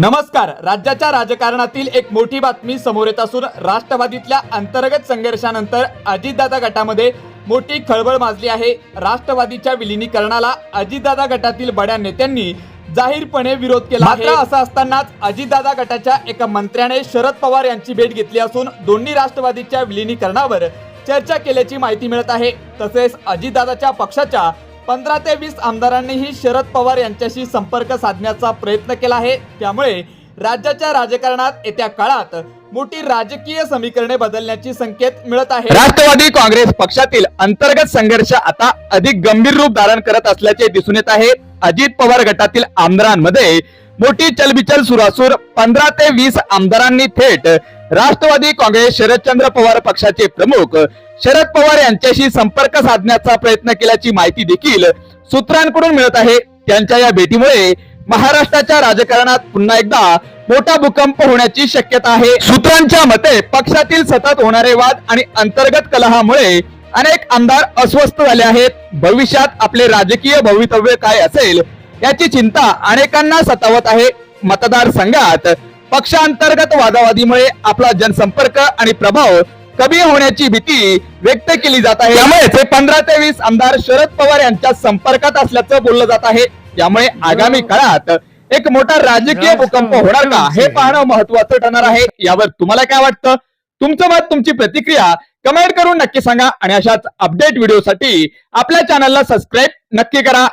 नमस्कार. राज्याच्या राजकारणातील एक मोठी बातमी समोर येत असून राष्ट्रवादीतल्या अंतर्गत संघर्षानंतर अजितदादा गटामध्ये मोठी खळबळ माजली आहे. राष्ट्रवादीच्या विलीनीकरणाला अजितदादा गटातील बड्या नेत्यांनी जाहीरपणे विरोध केला आहे. मात्र असं असतानाच अजितदादा गटाच्या एका मंत्र्याने शरद पवार यांची भेट घेतली असून दोन्ही राष्ट्रवादीच्या विलीनीकरणावर चर्चा केल्याची माहिती मिळत आहे. तसेच अजितदादाच्या पक्षाच्या 15 ते 20 आमदारांनीही शरद पवार यांच्याशी संपर्क साधण्याचा प्रयत्न केला आहे. त्यामुळे राज्याच्या राजकारणात येत्या काळात मोठी राजकीय समीकरणे बदलण्याची संकेत मिळत आहे. राष्ट्रवादी काँग्रेस पक्षातील अंतर्गत संघर्ष आता अधिक गंभीर रूप धारण करत असल्याचे दिसून येत आहे. अजित पवार गटातील आमदारांमध्ये मोठी चलबिचल सुरू असून 15 ते 20 आमदारांनी थेट राष्ट्रवादी काँग्रेस शरदचंद्र पवार पक्षाचे प्रमुख शरद पवार यांच्याशी संपर्क साधण्याचा प्रयत्न केल्याची माहिती देखील सूत्रांकडून मिळत आहे. त्यांच्या या भेटीमुळे महाराष्ट्राच्या राजकारणात पुन्हा एकदा मोठा भूकंप होण्याची शक्यता आहे. सूत्रांच्या मते पक्षातील सतत होणारे वाद आणि अंतर्गत कलहामुळे अनेक आमदार अस्वस्थ झाले आहेत. भविष्यात आपले राजकीय भवितव्य काय असेल याची चिंता अनेकांना सतावत आहे. मतदारसंघात पक्षांतर्गत वादावादीमुळे आपला जनसंपर्क आणि प्रभाव कमी होण्याची भीती व्यक्त केली जात आहे. त्यामुळे 15 ते 20 आमदार शरद पवार यांच्या संपर्कात असल्याचं बोललं जात आहे. त्यामुळे आगामी काळात एक मोठा राजकीय भूकंप होणार का हे पाहणं महत्वाचं ठरणार आहे. यावर तुम्हाला काय वाटतं? तुमचं मत, तुमची प्रतिक्रिया कमेंट करून नक्की सांगा आणि अशाच अपडेट व्हिडिओसाठी आपल्या चॅनलला सबस्क्राईब नक्की करा.